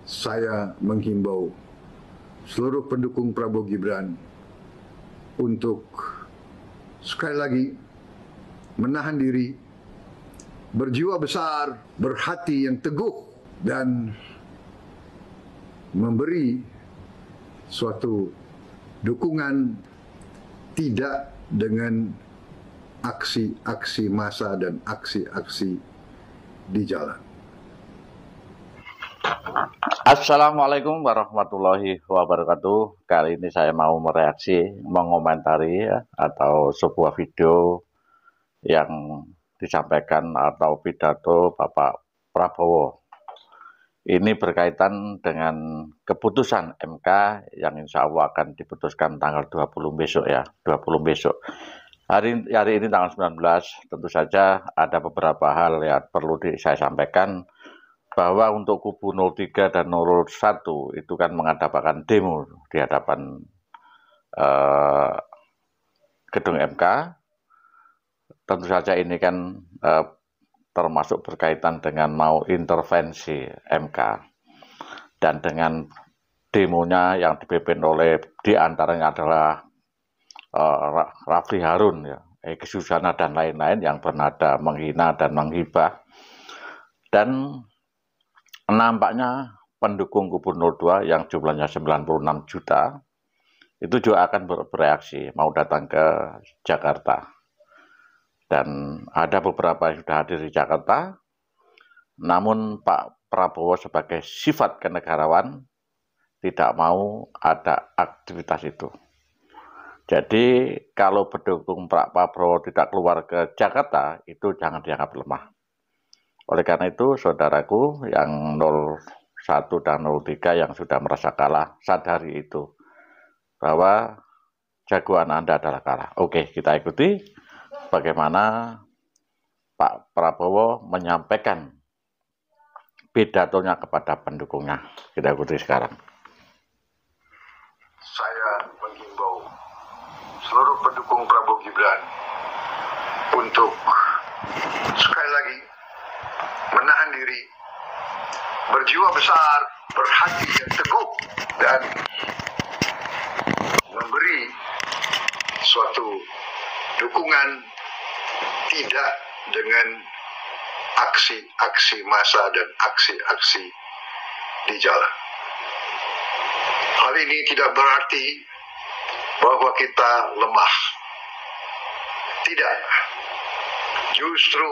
saya menghimbau seluruh pendukung Prabowo Gibran untuk sekali lagi menahan diri, berjiwa besar, berhati yang teguh, dan memberi suatu dukungan tidak dengan aksi-aksi massa dan aksi-aksi di jalan. Assalamualaikum warahmatullahi wabarakatuh. Kali ini saya mau mengomentari atau sebuah video yang disampaikan atau pidato Bapak Prabowo. Ini berkaitan dengan keputusan MK yang insya Allah akan diputuskan tanggal 20 besok ya, 20 besok. Hari ini tanggal 19, tentu saja ada beberapa hal yang perlu saya sampaikan, bahwa untuk kubu 03 dan 01 itu kan mengadakan demo di hadapan gedung MK. Tentu saja ini kan termasuk berkaitan dengan mau intervensi MK. Dan dengan demonya yang dipimpin oleh diantaranya adalah Rafli Harun, ya, Egy Sujana dan lain-lain yang bernada menghina dan menghibah. Dan nampaknya pendukung Gubernur 2 yang jumlahnya 96 juta itu juga akan bereaksi mau datang ke Jakarta. Dan ada beberapa yang sudah hadir di Jakarta, namun Pak Prabowo sebagai sifat kenegarawan tidak mau ada aktivitas itu. Jadi kalau pendukung Pak Prabowo tidak keluar ke Jakarta, itu jangan dianggap lemah. Oleh karena itu, saudaraku yang 01 dan 03 yang sudah merasa kalah, sadari itu, bahwa jagoan Anda adalah kalah. Oke, kita ikuti bagaimana Pak Prabowo menyampaikan pidatonya kepada pendukungnya. Kita ikuti sekarang. Saya menghimbau seluruh pendukung Prabowo Gibran untuk sekali lagi menahan diri, berjiwa besar, berhati yang teguh, dan memberi suatu dukungan tidak dengan aksi-aksi massa dan aksi-aksi di jalan. Hal ini tidak berarti bahwa kita lemah. Tidak. Justru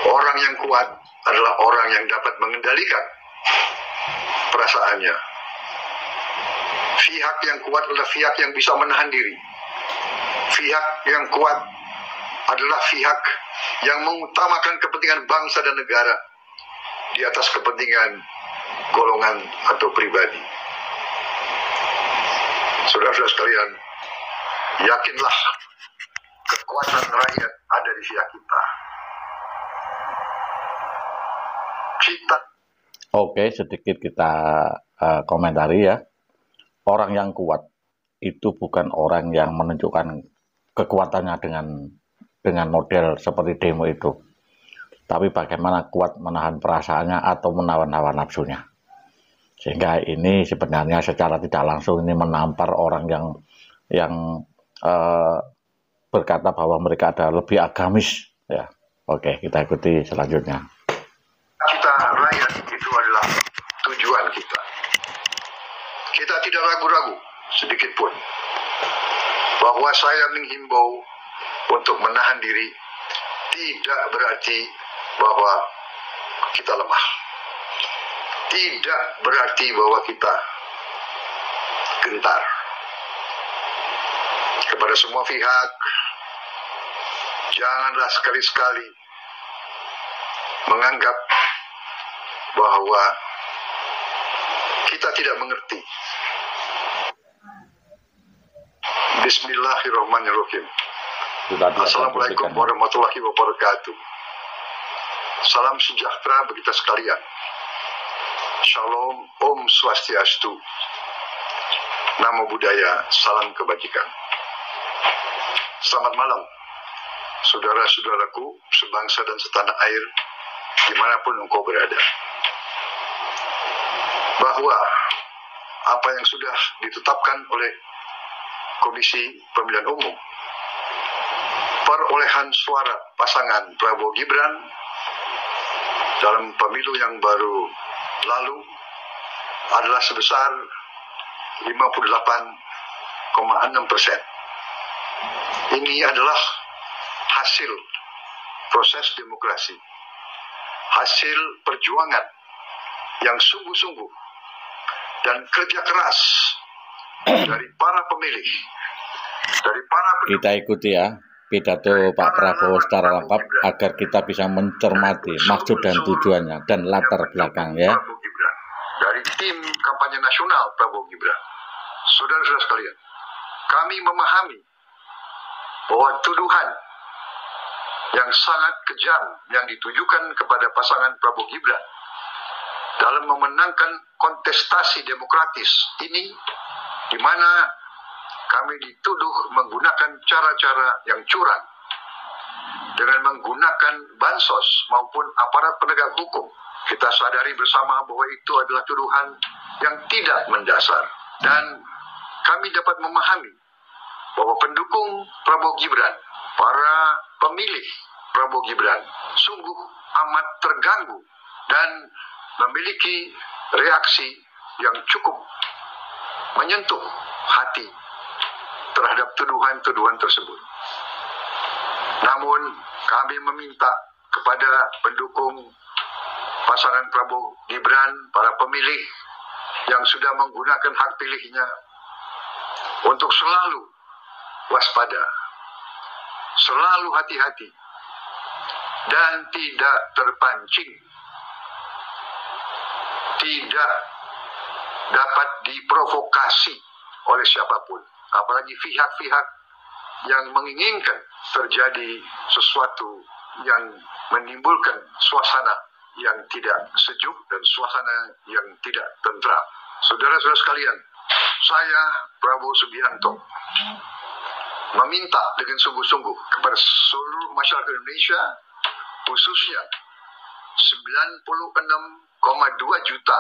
orang yang kuat adalah orang yang dapat mengendalikan perasaannya. Pihak yang kuat adalah pihak yang bisa menahan diri. Pihak yang kuat adalah pihak yang mengutamakan kepentingan bangsa dan negara di atas kepentingan golongan atau pribadi. Saudara-saudara sekalian, yakinlah kekuatan rakyat ada di pihak kita. Oke, sedikit kita komentari ya. Orang yang kuat itu bukan orang yang menunjukkan kekuatannya dengan model seperti demo itu. Tapi bagaimana kuat menahan perasaannya atau menawan hawa nafsunya. Sehingga ini sebenarnya secara tidak langsung ini menampar orang yang berkata bahwa mereka ada lebih agamis ya. Oke, kita ikuti selanjutnya. Kita rakyat itu adalah tujuan kita. Kita tidak ragu-ragu sedikit pun bahwa saya menghimbau untuk menahan diri tidak berarti bahwa kita lemah. Tidak berarti bahwa kita gentar. Kepada semua pihak, janganlah sekali-sekali menganggap bahwa kita tidak mengerti. Bismillahirrahmanirrahim. Assalamualaikum warahmatullahi wabarakatuh. Salam sejahtera bagi kita sekalian. Shalom, Om Swastiastu. Namo Buddhaya, salam kebajikan. Selamat malam, saudara-saudaraku sebangsa dan setanah air, dimanapun engkau berada. bahwa apa yang sudah ditetapkan oleh Komisi Pemilihan Umum, perolehan suara pasangan Prabowo Gibran dalam pemilu yang baru lalu adalah sebesar 58,6%. Ini adalah hasil proses demokrasi, hasil perjuangan yang sungguh-sungguh dan kerja keras dari para pemilih, dari para pendukung. Kita ikuti ya pidato Pak Prabowo secara lengkap agar kita bisa mencermati maksud dan tujuannya dan latar belakangnya. Dari tim kampanye nasional Prabowo Gibran, saudara-saudara sekalian, kami memahami bahwa tuduhan yang sangat kejam yang ditujukan kepada pasangan Prabowo Gibran dalam memenangkan kontestasi demokratis ini, di mana kami dituduh menggunakan cara-cara yang curang dengan menggunakan bansos maupun aparat penegak hukum. Kita sadari bersama bahwa itu adalah tuduhan yang tidak mendasar, dan kami dapat memahami bahwa pendukung Prabowo Gibran, para pemilih Prabowo Gibran sungguh amat terganggu dan memiliki reaksi yang cukup menyentuh hati terhadap tuduhan-tuduhan tersebut. Namun kami meminta kepada pendukung pasangan Prabowo Gibran, para pemilih yang sudah menggunakan hak pilihnya, untuk selalu waspada, selalu hati-hati, dan tidak terpancing, tidak dapat diprovokasi oleh siapapun, apalagi pihak-pihak yang menginginkan terjadi sesuatu yang menimbulkan suasana yang tidak sejuk dan suasana yang tidak tentram. Saudara-saudara sekalian, saya Prabowo Subianto meminta dengan sungguh-sungguh kepada seluruh masyarakat Indonesia, khususnya 96,2 juta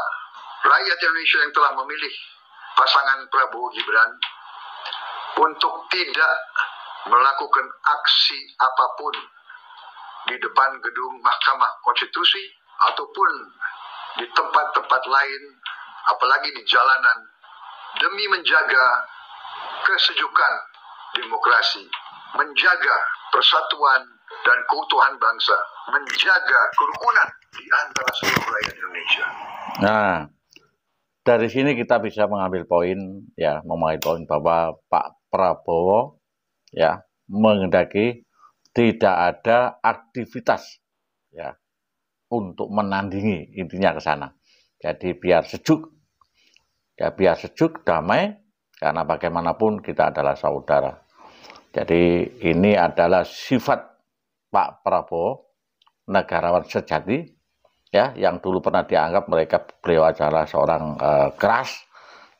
rakyat Indonesia yang telah memilih pasangan Prabowo Gibran, untuk tidak melakukan aksi apapun di depan gedung Mahkamah Konstitusi ataupun di tempat-tempat lain, apalagi di jalanan, demi menjaga kesejukan demokrasi, menjaga persatuan dan keutuhan bangsa, menjaga kerukunan di antara seluruh rakyat Indonesia. Nah, dari sini kita bisa mengambil poin bahwa Pak Prabowo ya menghendaki tidak ada aktivitas ya untuk menandingi, intinya ke sana. Jadi biar sejuk, damai, karena bagaimanapun kita adalah saudara. Jadi ini adalah sifat Pak Prabowo, negarawan sejati, ya, yang dulu pernah dianggap beliau adalah seorang keras,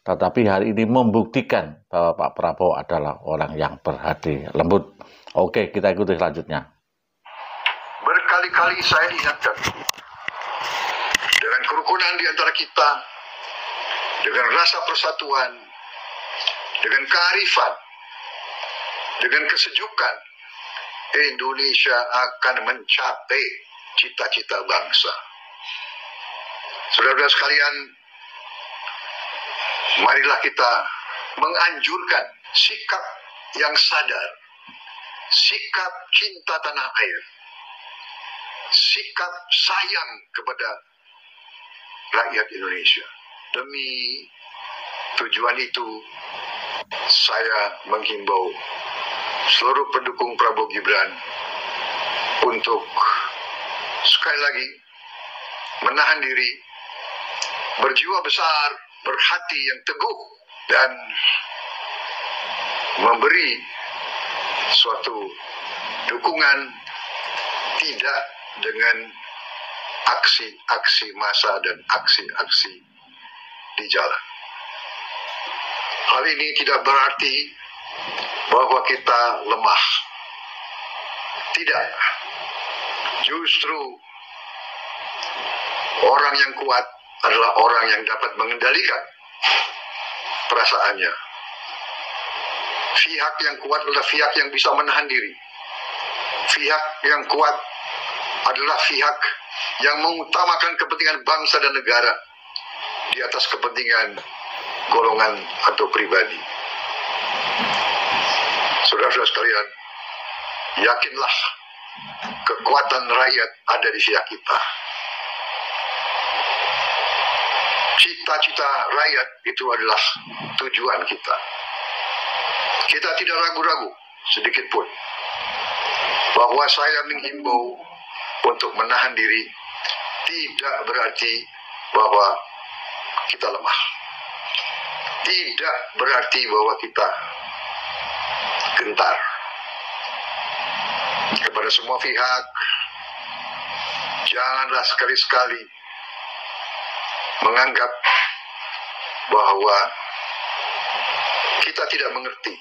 tetapi hari ini membuktikan bahwa Pak Prabowo adalah orang yang berhati lembut. Oke, kita ikuti selanjutnya. Berkali-kali saya diingatkan dengan kerukunan di antara kita, dengan rasa persatuan, dengan kearifan, dengan kesejukan, Indonesia akan mencapai cita-cita bangsa. Saudara-saudara sekalian, marilah kita menganjurkan sikap yang sadar, sikap cinta tanah air, sikap sayang kepada rakyat Indonesia. Demi tujuan itu, saya menghimbau seluruh pendukung Prabowo Gibran untuk sekali lagi menahan diri, berjiwa besar, berhati yang teguh, dan memberi suatu dukungan tidak dengan aksi-aksi massa dan aksi-aksi di jalan. Hal ini tidak berarti bahwa kita lemah. Tidak. Justru orang yang kuat adalah orang yang dapat mengendalikan perasaannya. Pihak yang kuat adalah pihak yang bisa menahan diri. Pihak yang kuat adalah pihak yang mengutamakan kepentingan bangsa dan negara di atas kepentingan golongan atau pribadi. Saudara-saudara sekalian, yakinlah kekuatan rakyat ada di pihak kita. Cita-cita rakyat itu adalah tujuan kita. Kita tidak ragu-ragu sedikit pun bahwa saya menghimbau untuk menahan diri tidak berarti bahwa kita lemah. Tidak berarti bahwa kita gentar. Kepada semua pihak, janganlah sekali-sekali menganggap bahwa kita tidak mengerti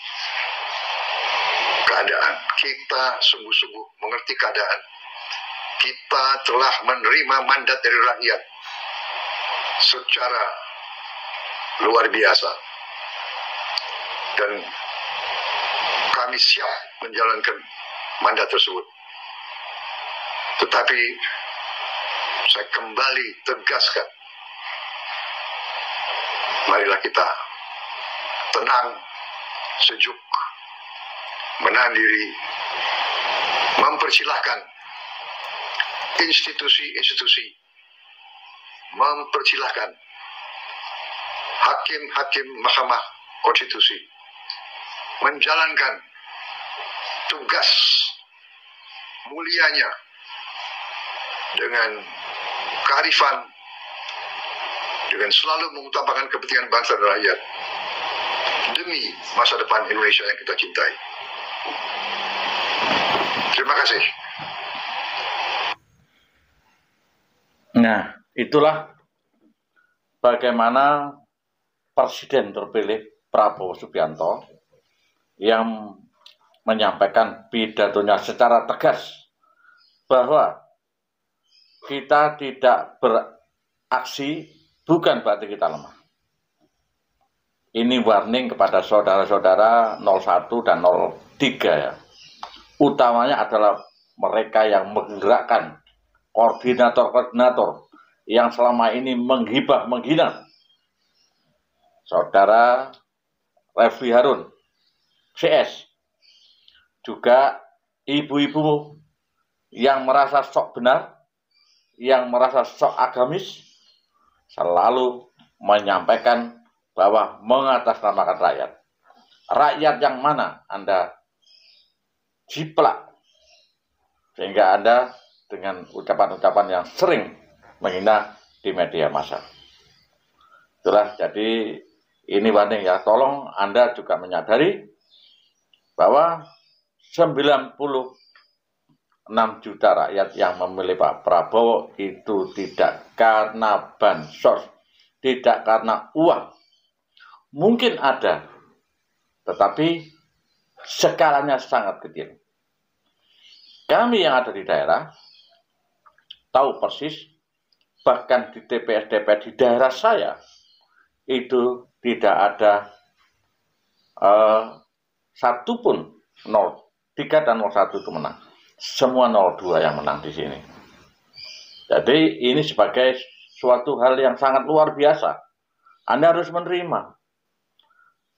keadaan. Kita sungguh-sungguh mengerti keadaan. Kita telah menerima mandat dari rakyat secara luar biasa. Dan kami siap menjalankan mandat tersebut. Tetapi saya kembali tegaskan, marilah kita tenang, sejuk, menahan diri, mempersilahkan institusi-institusi, mempersilahkan hakim-hakim Mahkamah Konstitusi menjalankan tugas mulianya dengan kearifan, dengan selalu mengutamakan kepentingan bangsa dan rakyat demi masa depan Indonesia yang kita cintai. Terima kasih. Nah, itulah bagaimana Presiden terpilih Prabowo Subianto yang menyampaikan pidatonya secara tegas bahwa kita tidak beraksi bukan berarti kita lemah. Ini warning kepada saudara-saudara 01 dan 03 ya. Utamanya adalah mereka yang menggerakkan koordinator-koordinator yang selama ini menghina. Saudara Refli Harun, CS, juga ibu-ibu yang merasa sok benar, yang merasa sok agamis, selalu menyampaikan bahwa mengatasnamakan rakyat. Rakyat yang mana Anda jiplak, sehingga Anda dengan ucapan-ucapan yang sering menghina di media massa. Itulah, jadi ini warning ya, tolong Anda juga menyadari bahwa 96 juta rakyat yang memilih Pak Prabowo itu tidak karena bansos, tidak karena uang. Mungkin ada, tetapi skalanya sangat kecil. Kami yang ada di daerah tahu persis, bahkan di TPS-TPS di daerah saya itu tidak ada satupun 03 dan 01 itu menang. Semua 02 yang menang di sini. Jadi ini sebagai suatu hal yang sangat luar biasa. Anda harus menerima.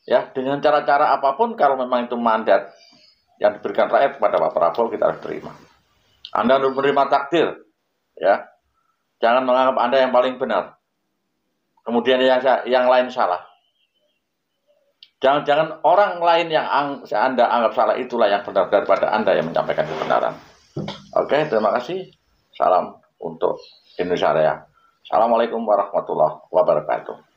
Ya, dengan cara-cara apapun, kalau memang itu mandat yang diberikan rakyat kepada Pak Prabowo, kita harus terima. Anda harus menerima takdir. Ya. Jangan menganggap Anda yang paling benar. Kemudian yang lain salah. Jangan orang lain yang Anda anggap salah itulah yang benar daripada Anda yang menyampaikan kebenaran. Oke, terima kasih. Salam untuk Indonesia Raya. Assalamualaikum warahmatullahi wabarakatuh.